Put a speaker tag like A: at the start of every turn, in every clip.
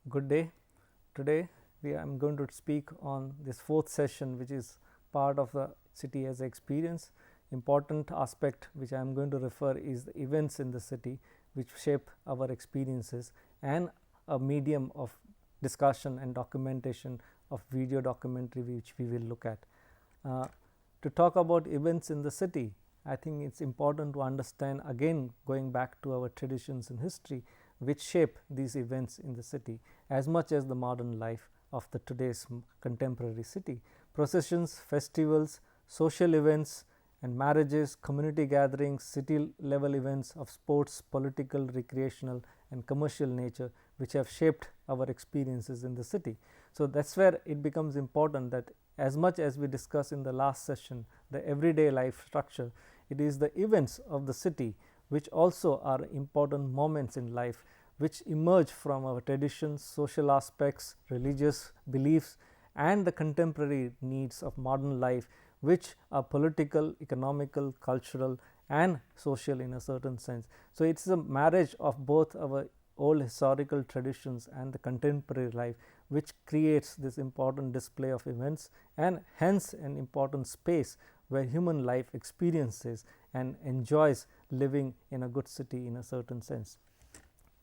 A: Good day. Today I am going to speak on this fourth session, which is part of the city as experience. Important aspect which I am going to refer is the events in the city which shape our experiences, and a medium of discussion and documentation of video documentary which we will look at. Uh, to talk about events in the city, I think it's important to understand, again going back to our traditions and history, which shape these events in the city as much as the modern life of the today's contemporary city. Processions, festivals, social events and marriages, community gatherings, city level events of sports, political, recreational and commercial nature, which have shaped our experiences in the city. So, that is where it becomes important that as much as we discussed in the last session the everyday life structure, it is the events of the city which also are important moments in life, which emerge from our traditions, social aspects, religious beliefs and the contemporary needs of modern life, which are political, economical, cultural and social in a certain sense. So, it is a marriage of both our old historical traditions and the contemporary life, which creates this important display of events and hence an important space where human life experiences and enjoys living in a good city in a certain sense.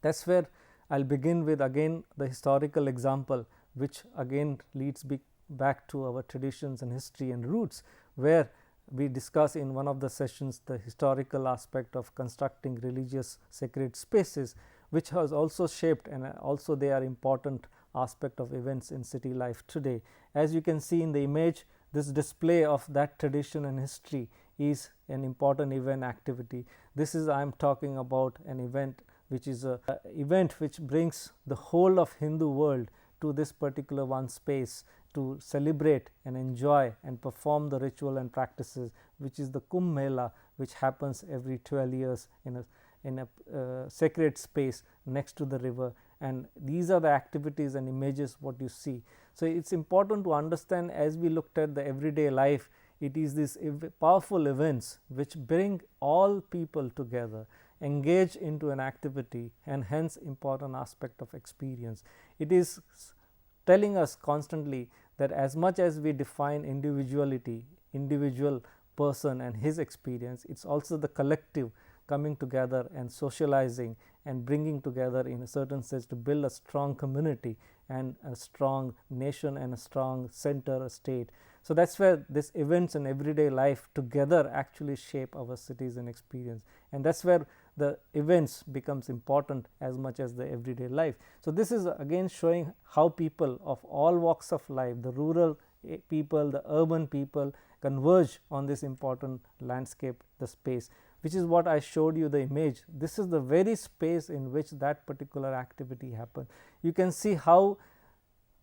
A: That is where I will begin with again the historical example, which again leads back to our traditions and history and roots, where we discuss in one of the sessions the historical aspect of constructing religious sacred spaces, which has also shaped and also they are important aspect of events in city life today. As you can see in the image, this display of that tradition and history is an important event activity. This is, I am talking about an event which is a event which brings the whole of Hindu world to this particular one space to celebrate and enjoy and perform the ritual and practices, which is the Kumbh Mela, which happens every 12 years in a sacred space next to the river, and these are the activities and images what you see. So, it is important to understand, as we looked at the everyday life, it is these powerful events which bring all people together, engage into an activity and hence important aspect of experience. It is telling us constantly that as much as we define individuality, individual person and his experience, it is also the collective coming together and socializing and bringing together in a certain sense to build a strong community and a strong nation and a strong center, a state. So, that is where this events and everyday life together actually shape our cities and experience, and that is where the events becomes important as much as the everyday life. So, this is again showing how people of all walks of life, the rural people, the urban people converge on this important landscape, the space, which is what I showed you the image. This is the very space in which that particular activity happened. You can see how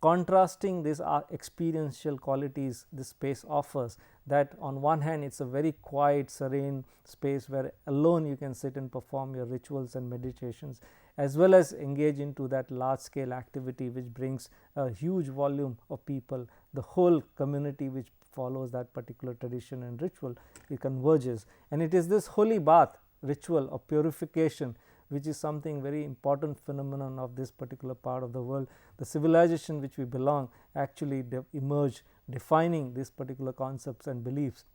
A: contrasting these experiential qualities this space offers, that on one hand it is a very quiet, serene space where alone you can sit and perform your rituals and meditations, as well as engage into that large scale activity which brings a huge volume of people, the whole community which follows that particular tradition and ritual, it converges, and it is this holy bath ritual of purification which is something very important phenomenon of this particular part of the world. The civilization which we belong actually emerge defining these particular concepts and beliefs.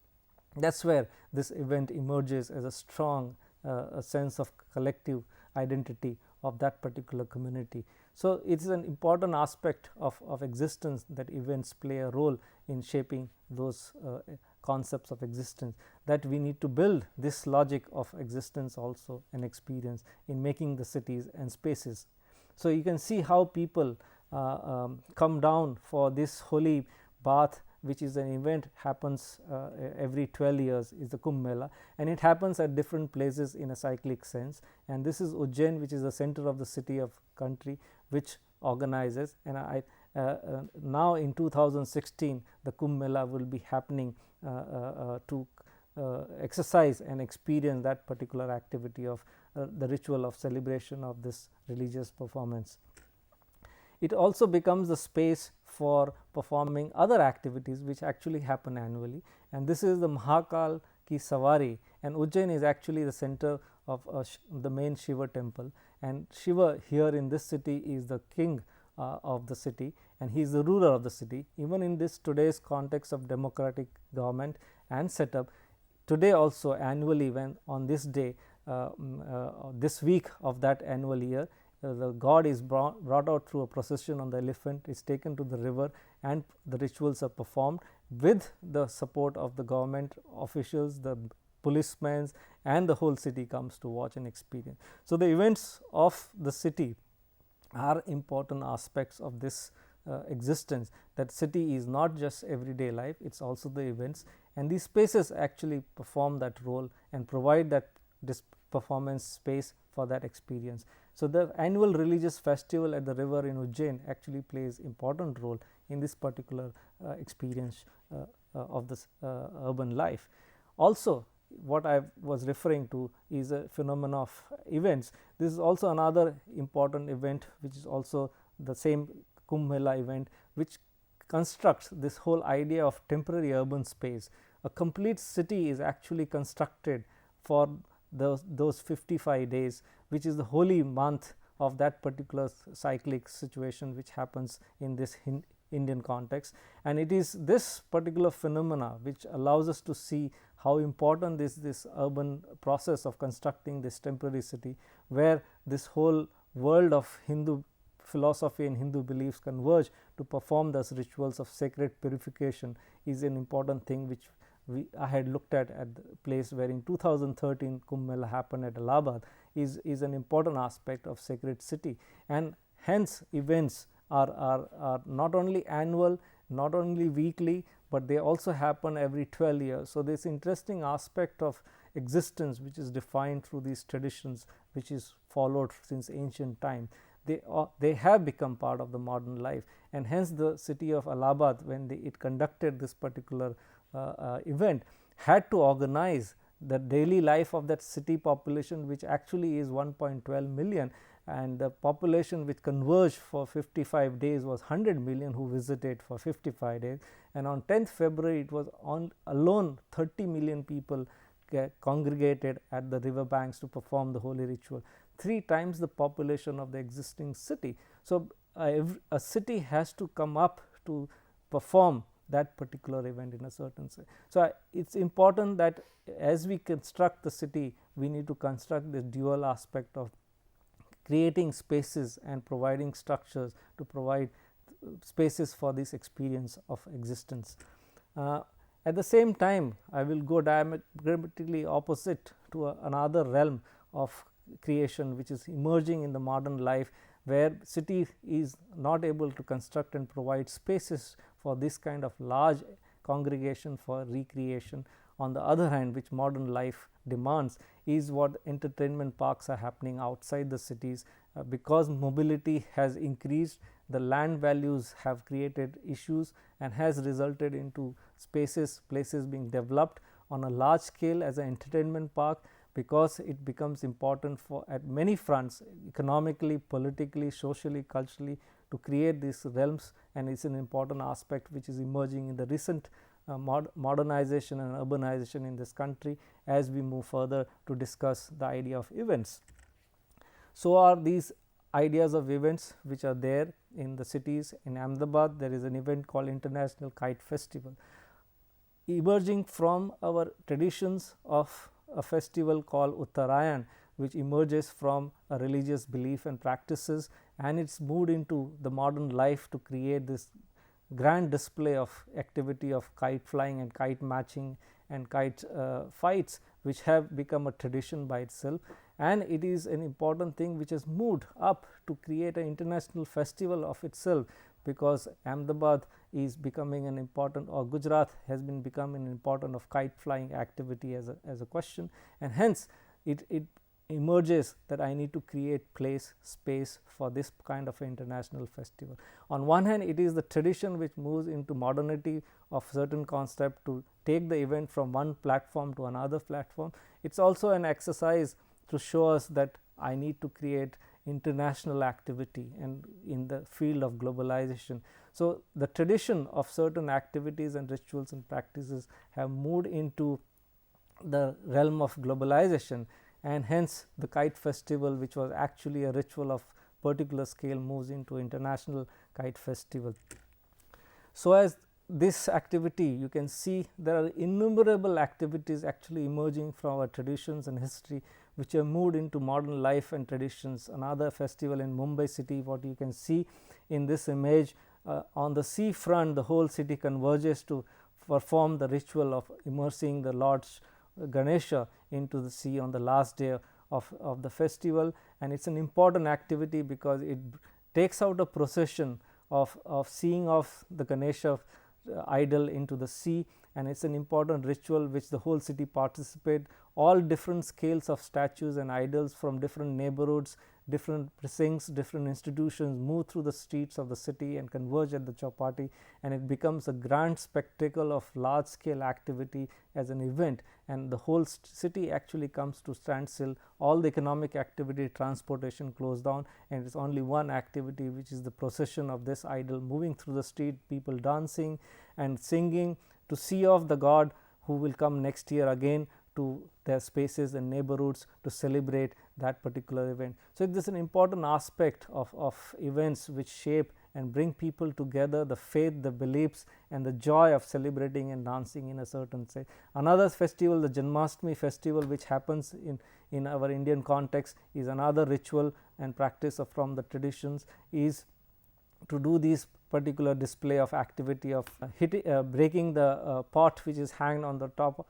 A: That is where this event emerges as a strong a sense of collective identity of that particular community. So, it is an important aspect of existence that events play a role in shaping those concepts of existence, that we need to build this logic of existence also and experience in making the cities and spaces. So, you can see how people come down for this holy bath, which is an event happens every 12 years, is the Kumbh Mela, and it happens at different places in a cyclic sense, and this is Ujjain, which is the center of the city of country, which organizes, and now in 2016 the Kumbh Mela will be happening to exercise and experience that particular activity of the ritual of celebration of this religious performance. It also becomes a space for performing other activities which actually happen annually, and this is the Mahakal ki Savari, and Ujjain is actually the center of the main Shiva temple, and Shiva here in this city is the king of the city, and he is the ruler of the city. Even in this today's context of democratic government and setup, today also annually, when on this day, this week of that annual year, the god is brought out through a procession on the elephant, is taken to the river, and the rituals are performed with the support of the government officials, the policemen, and the whole city comes to watch and experience. So, the events of the city are important aspects of this existence, that city is not just everyday life, it is also the events, and these spaces actually perform that role and provide that performance space for that experience. So, the annual religious festival at the river in Ujjain actually plays important role in this particular experience of this urban life. Also, what I was referring to is a phenomenon of events. This is also another important event, which is also the same Kumbh Mela event, which constructs this whole idea of temporary urban space. A complete city is actually constructed for those 55 days, which is the holy month of that particular cyclic situation which happens in this Indian context, and it is this particular phenomena which allows us to see how important is this urban process of constructing this temporary city, where this whole world of Hindu philosophy and Hindu beliefs converge to perform those rituals of sacred purification, is an important thing which I had looked at the place where in 2013 Kumbh Mela happened at Allahabad, is an important aspect of sacred city, and hence events are not only annual, not only weekly, but they also happen every 12 years. So, this interesting aspect of existence which is defined through these traditions, which is followed since ancient time, they have become part of the modern life, and hence the city of Allahabad, when it conducted this particular event, had to organize the daily life of that city population, which actually is 1.12 million, and the population which converged for 55 days was 100 million who visited for 55 days, and on 10th February it was alone 30 million people congregated at the river banks to perform the holy ritual, 3 times the population of the existing city. So, a city has to come up to perform that particular event in a certain way. So, it is important that as we construct the city, we need to construct this dual aspect of creating spaces and providing structures to provide spaces for this experience of existence. At the same time, I will go diametrically opposite to another realm of creation which is emerging in the modern life, where city is not able to construct and provide spaces for this kind of large congregation for recreation. On the other hand, which modern life demands, is what entertainment parks are happening outside the cities, because mobility has increased, the land values have created issues and has resulted into places being developed on a large scale as an entertainment park, because it becomes important for at many fronts, economically, politically, socially, culturally, to create these realms, and it is an important aspect which is emerging in the recent modernization and urbanization in this country as we move further to discuss the idea of events. So, are these ideas of events which are there in the cities. In Ahmedabad, there is an event called International Kite Festival, emerging from our traditions of a festival called Uttarayan, which emerges from a religious belief and practices, and it is moved into the modern life to create this grand display of activity of kite flying and kite matching and kite fights, which have become a tradition by itself, and it is an important thing which has moved up to create an international festival of itself, because Ahmedabad is becoming an important, or Gujarat has been becoming an important of kite flying activity as a question, and hence it emerges that I need to create space for this kind of international festival. On one hand, it is the tradition which moves into modernity of certain concept to take the event from one platform to another platform. It is also an exercise to show us that I need to create international activity and in the field of globalization. So, the tradition of certain activities and rituals and practices have moved into the realm of globalization, and hence the kite festival, which was actually a ritual of particular scale moves into international kite festival. So, as this activity, you can see there are innumerable activities actually emerging from our traditions and history, which have moved into modern life and traditions. Another festival in Mumbai city, what you can see in this image, on the sea front, the whole city converges to perform the ritual of immersing the Lord Ganesha into the sea on the last day of the festival, and it is an important activity because it takes out a procession of seeing off the Ganesha idol into the sea, and it is an important ritual which the whole city participate. All different scales of statues and idols from different neighborhoods, different precincts, different institutions move through the streets of the city and converge at the Chowpatty, and it becomes a grand spectacle of large scale activity as an event, and the whole city actually comes to standstill. All the economic activity, transportation closed down, and it is only one activity, which is the procession of this idol moving through the street, people dancing and singing to see off the god who will come next year again to their spaces and neighborhoods to celebrate that particular event. So, this is an important aspect of events which shape and bring people together, the faith, the beliefs, and the joy of celebrating and dancing in a certain way. Another festival, the Janmashtami festival, which happens in our Indian context, is another ritual and practice from the traditions, is to do these particular display of activity of breaking the pot which is hanged on the top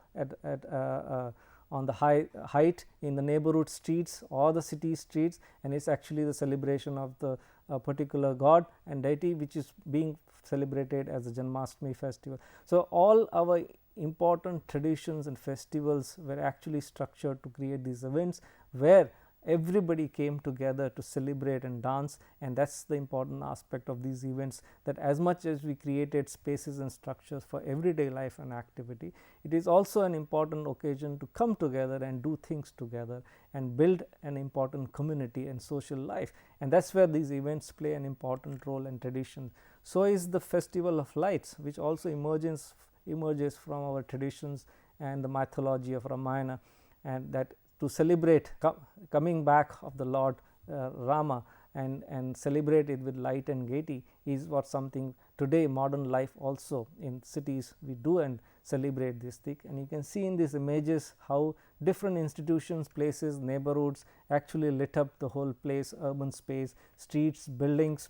A: on the height in the neighborhood streets or the city streets, and it is actually the celebration of the particular god and deity which is being celebrated as the Janmashtami festival. So, all our important traditions and festivals were actually structured to create these events where everybody came together to celebrate and dance, and that is the important aspect of these events, that as much as we created spaces and structures for everyday life and activity, it is also an important occasion to come together and do things together and build an important community and social life, and that is where these events play an important role in tradition. So, is the festival of lights, which also emerges from our traditions and the mythology of Ramayana, and that to celebrate coming back of the Lord Rama and celebrate it with light and gaiety is what something today modern life also in cities we do and celebrate this thing. And you can see in these images how different institutions, places, neighborhoods actually lit up the whole place, urban space, streets, buildings,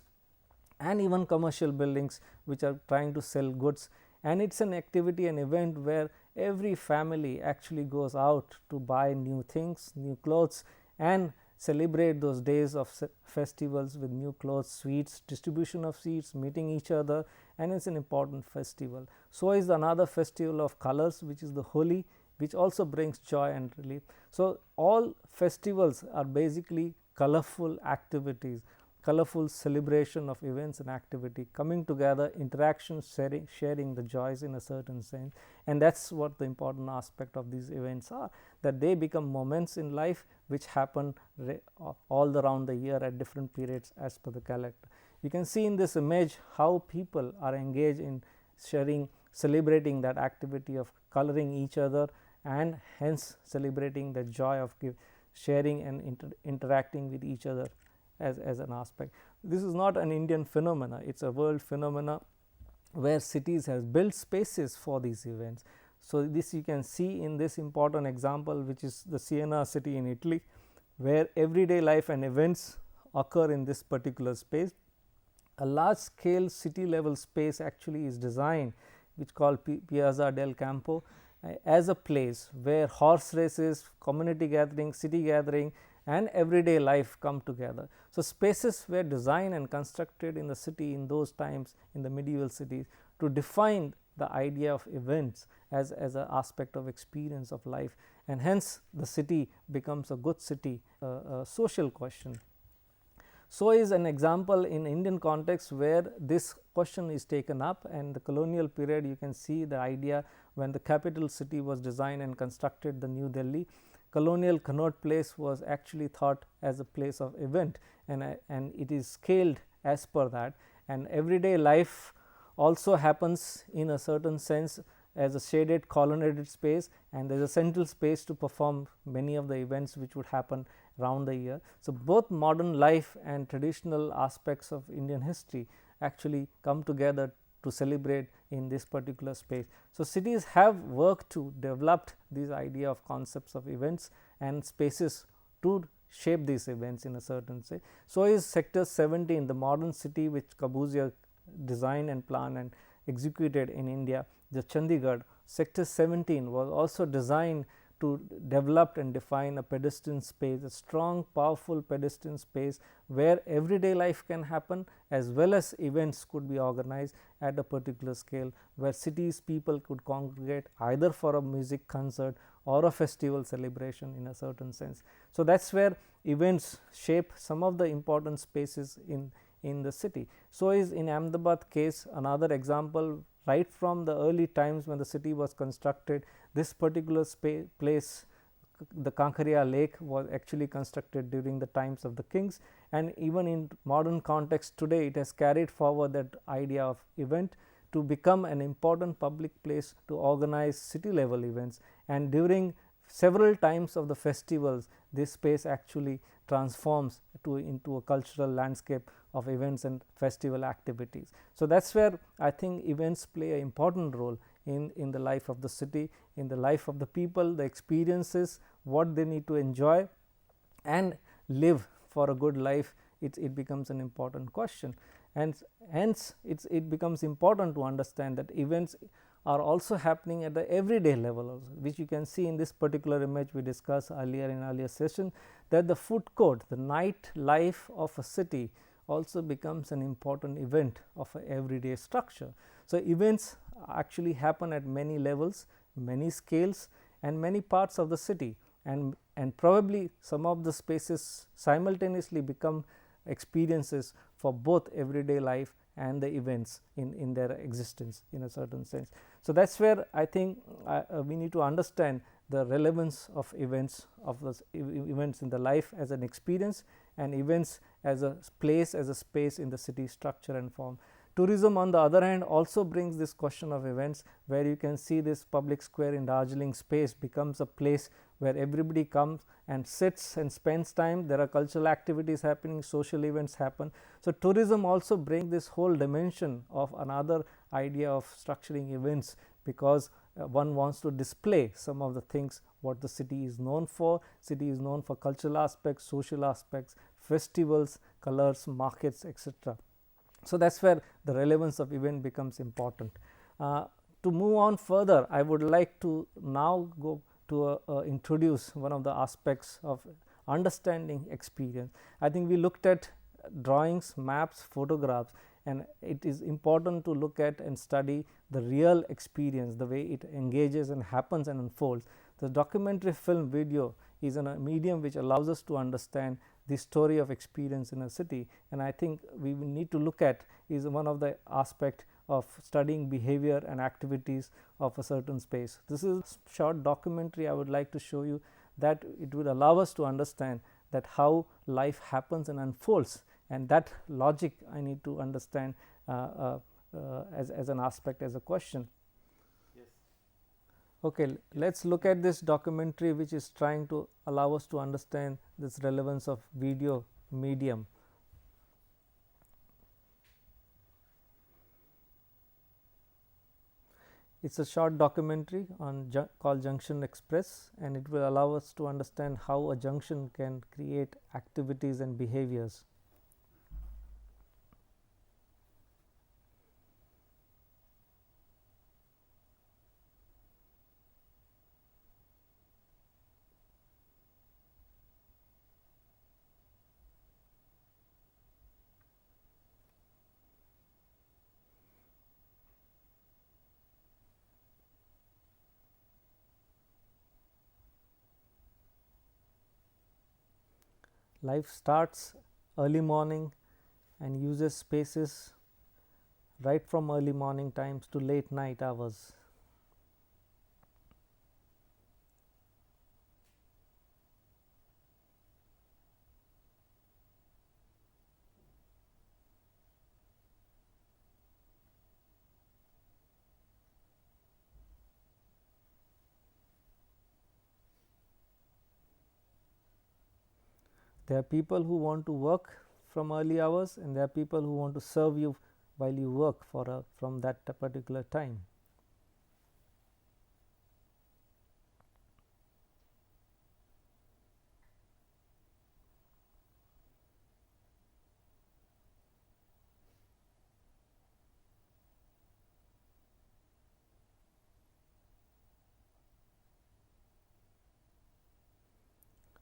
A: and even commercial buildings which are trying to sell goods. And it is an activity, an event where every family actually goes out to buy new things, new clothes, and celebrate those days of festivals with new clothes, sweets, distribution of sweets, meeting each other, and it is an important festival. So, is another festival of colors, which is the Holi, which also brings joy and relief. So, all festivals are basically colorful activities, colorful celebration of events and activity, coming together, interaction, sharing the joys in a certain sense, and that is what the important aspect of these events are, that they become moments in life which happen all around the year at different periods as per the calendar. You can see in this image how people are engaged in sharing, celebrating that activity of coloring each other, and hence celebrating the joy of sharing and interacting with each other as an aspect. This is not an Indian phenomena, it is a world phenomena where cities has built spaces for these events. So, this you can see in this important example, which is the Siena city in Italy, where everyday life and events occur in this particular space. A large scale city level space actually is designed, which called Piazza del Campo, as a place where horse races, community gathering, city gathering, and everyday life come together. So, spaces were designed and constructed in the city in those times, in the medieval cities, to define the idea of events as an aspect of experience of life, and hence the city becomes a good city, a social question. So, is an example in Indian context where this question is taken up, and the colonial period you can see the idea when the capital city was designed and constructed, the New Delhi. Colonial Connaught Place was actually thought as a place of event, and it is scaled as per that, and everyday life also happens in a certain sense as a shaded colonnaded space, and there is a central space to perform many of the events which would happen round the year. So, both modern life and traditional aspects of Indian history actually come together to celebrate in this particular space. So, cities have worked to develop this idea of concepts of events and spaces to shape these events in a certain way. So, is Sector 17, the modern city which Corbusier designed and planned and executed in India, the Chandigarh. Sector 17 was also designed to develop and define a pedestrian space, a strong powerful pedestrian space where everyday life can happen as well as events could be organized at a particular scale, where cities people could congregate either for a music concert or a festival celebration in a certain sense. So, that is where events shape some of the important spaces in the city. So, is in Ahmedabad case another example. Right from the early times when the city was constructed, this particular place, the Kankaria lake, was actually constructed during the times of the kings, and even in modern context today it has carried forward that idea of event to become an important public place to organize city level events, and during several times of the festivals this space actually transforms into a cultural landscape of events and festival activities. So, that is where I think events play an important role in the life of the city, in the life of the people, the experiences, what they need to enjoy and live for a good life. It becomes an important question, and hence it becomes important to understand that events are also happening at the everyday level also, which you can see in this particular image we discussed earlier in earlier session, that the food court, the night life of a city also becomes an important event of a everyday structure. So, events actually happen at many levels, many scales and many parts of the city, and probably some of the spaces simultaneously become experiences for both everyday life and the events in their existence in a certain sense. So, that is where I think we need to understand the relevance of events, of the events in the life as an experience and events as a place, as a space in the city structure and form. Tourism on the other hand also brings this question of events, where you can see this public square in Darjeeling space becomes a place where everybody comes and sits and spends time. There are cultural activities happening, social events happen. So, tourism also brings this whole dimension of another idea of structuring events, because one wants to display some of the things what the city is known for. City is known for cultural aspects, social aspects, festivals, colors, markets, etc. So, that is where the relevance of event becomes important. To move on further, I would like to now go to introduce one of the aspects of understanding experience. I think we looked at drawings, maps, photographs, and it is important to look at and study the real experience, the way it engages and happens and unfolds. The documentary film video is a medium which allows us to understand the story of experience in a city, and I think we will need to look at is one of the aspect of studying behavior and activities of a certain space. This is a short documentary I would like to show you, that it will allow us to understand that how life happens and unfolds, and that logic I need to understand as an aspect, as a question. Yes. Okay, let us look at this documentary which is trying to allow us to understand this relevance of video medium. It is a short documentary on called Junction Express, and it will allow us to understand how a junction can create activities and behaviors. Life starts early morning and uses spaces right from early morning times to late night hours. There are people who want to work from early hours, and there are people who want to serve you while you work from that particular time.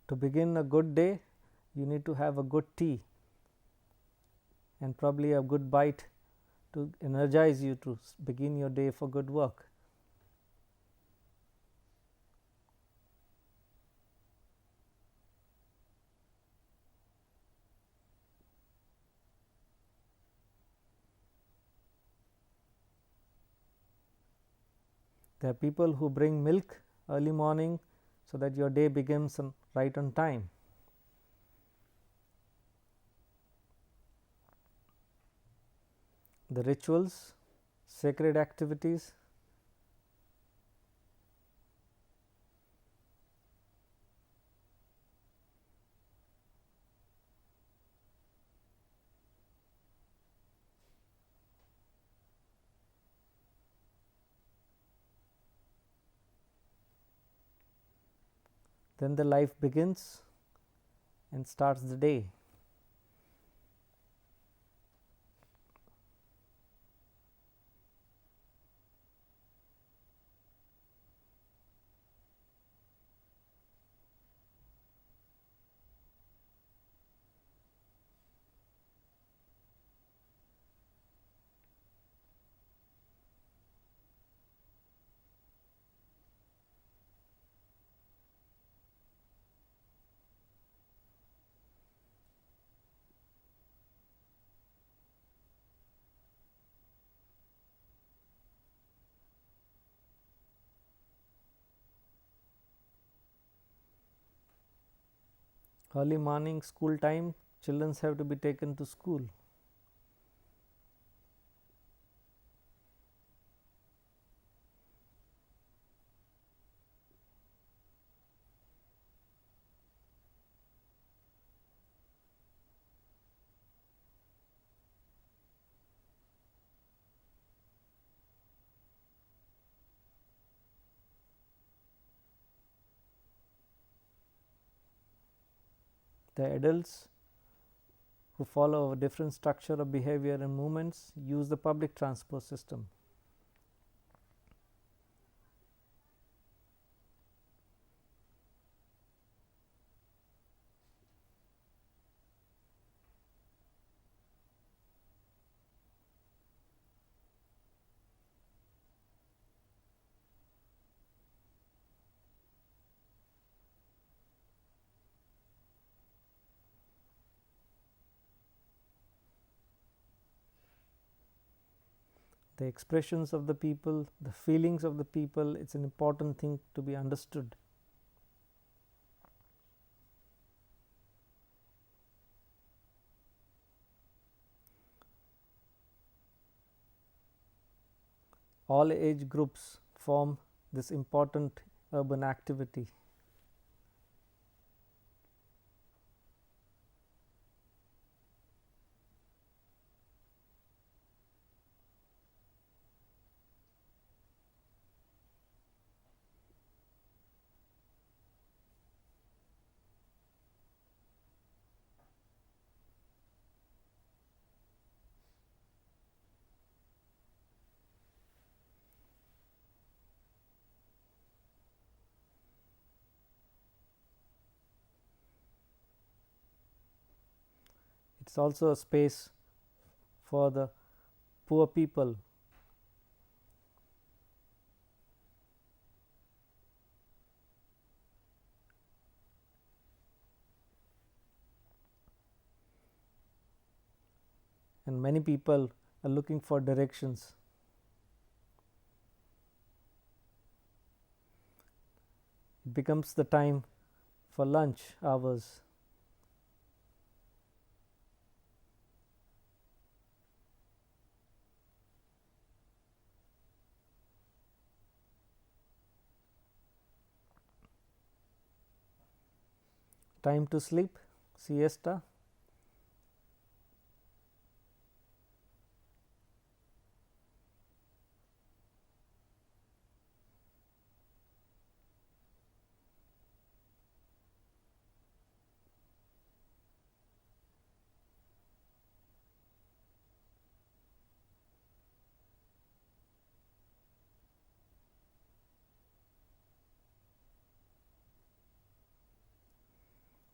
A: To begin a good day, you need to have a good tea and probably a good bite to energize you to begin your day for good work. There are people who bring milk early morning so that your day begins right on time. The rituals, sacred activities, then the life begins and starts the day. Early morning school time, children have to be taken to school. The adults who follow a different structure of behavior and movements use the public transport system. The expressions of the people, the feelings of the people, it's an important thing to be understood. All age groups form this important urban activity. It's also a space for the poor people. And many people are looking for directions. It becomes the time for lunch hours. Time to sleep. siesta.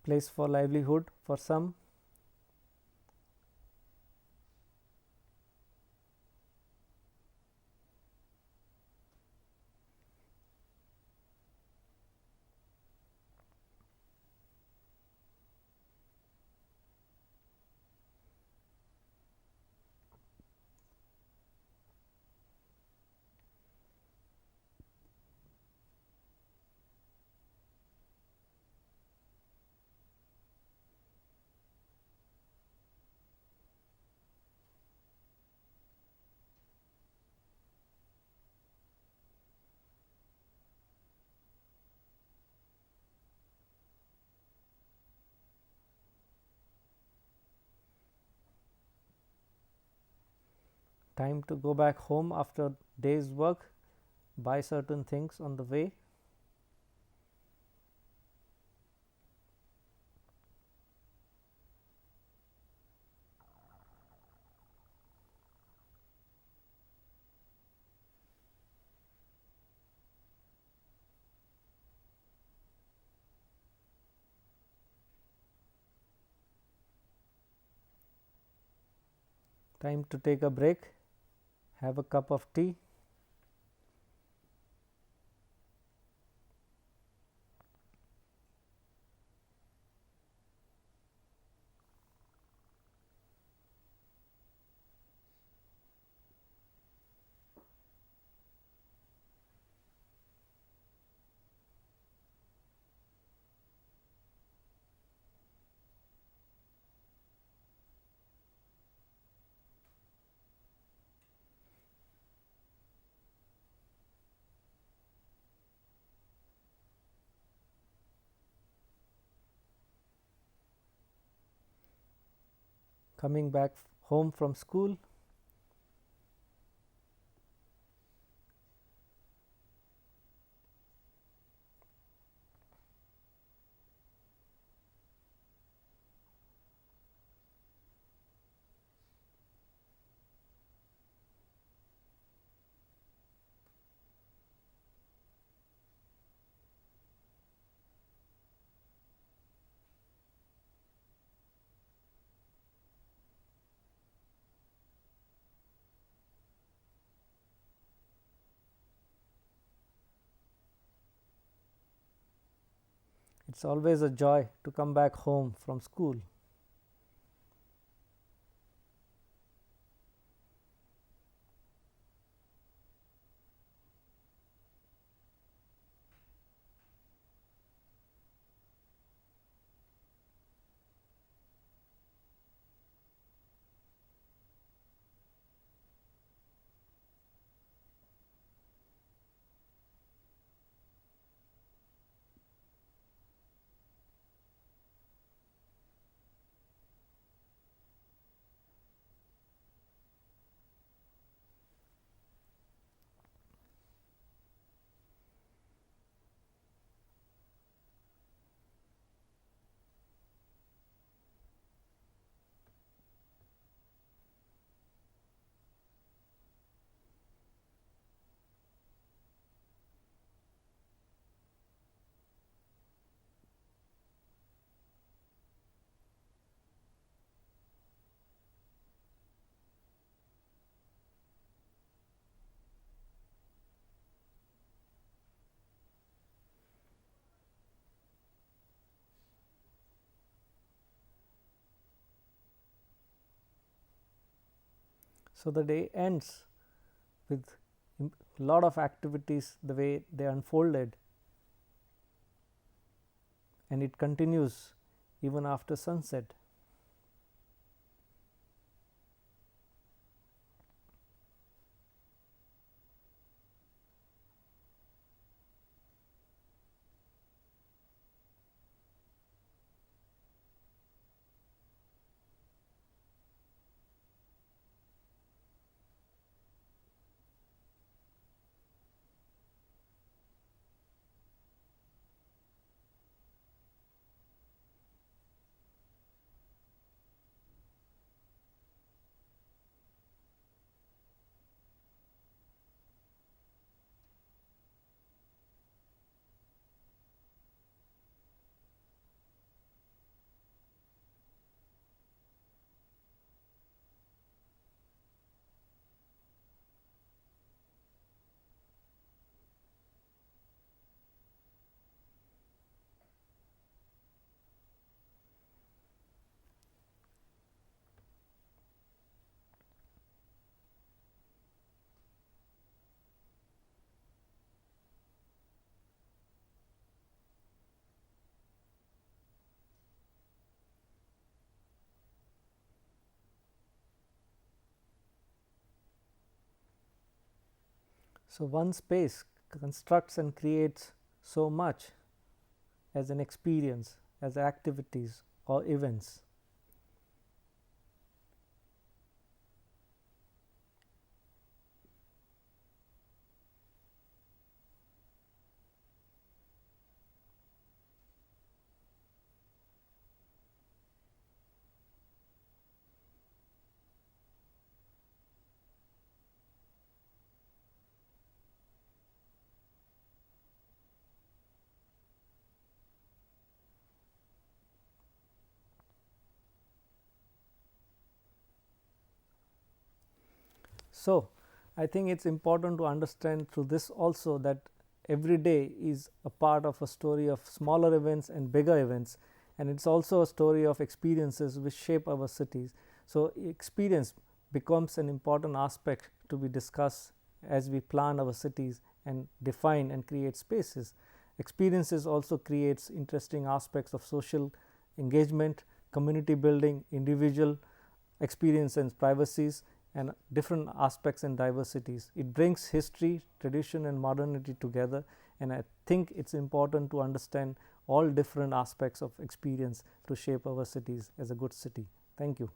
A: Place for livelihood for some. Time to go back home after day's work, buy certain things on the way. Time to take a break, have a cup of tea. Coming back home from school, it's always a joy to come back home from school. So the day ends with a lot of activities the way they unfolded, and it continues even after sunset. So, one space constructs and creates so much as an experience, as activities or events. So, I think it is important to understand through this also that every day is a part of a story of smaller events and bigger events, and it is also a story of experiences which shape our cities. So, experience becomes an important aspect to be discussed as we plan our cities and define and create spaces. Experiences also creates interesting aspects of social engagement, community building, individual experience and privacies, and different aspects and diversities. It brings history, tradition and modernity together, and I think it is important to understand all different aspects of experience to shape our cities as a good city. Thank you.